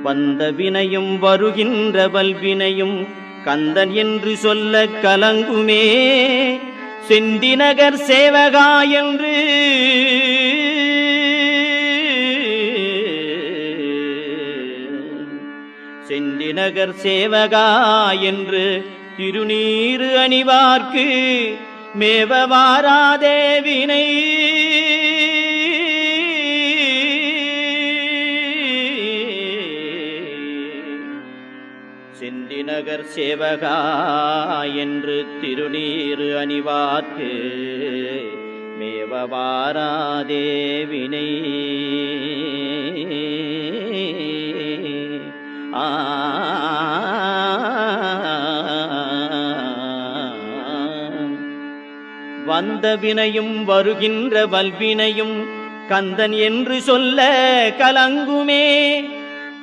வந்த வினையும் வருகின்ற வல்வினையும் கந்தன் என்று சொல்ல கலங்குமே. செந்திநகர் சேவகா என்று செந்திநகர் சேவகா என்று திருநீறு அணிவார்க்கு மேவ வாராதே வினை. செந்திநகர் சேவகா என்று திருநீறு அணிவார்க்கு மேவ வாராதே வினை. வந்த வினையும் வருகின்ற வல்வினையும் கந்தன் என்று சொல்ல கலங்குமே.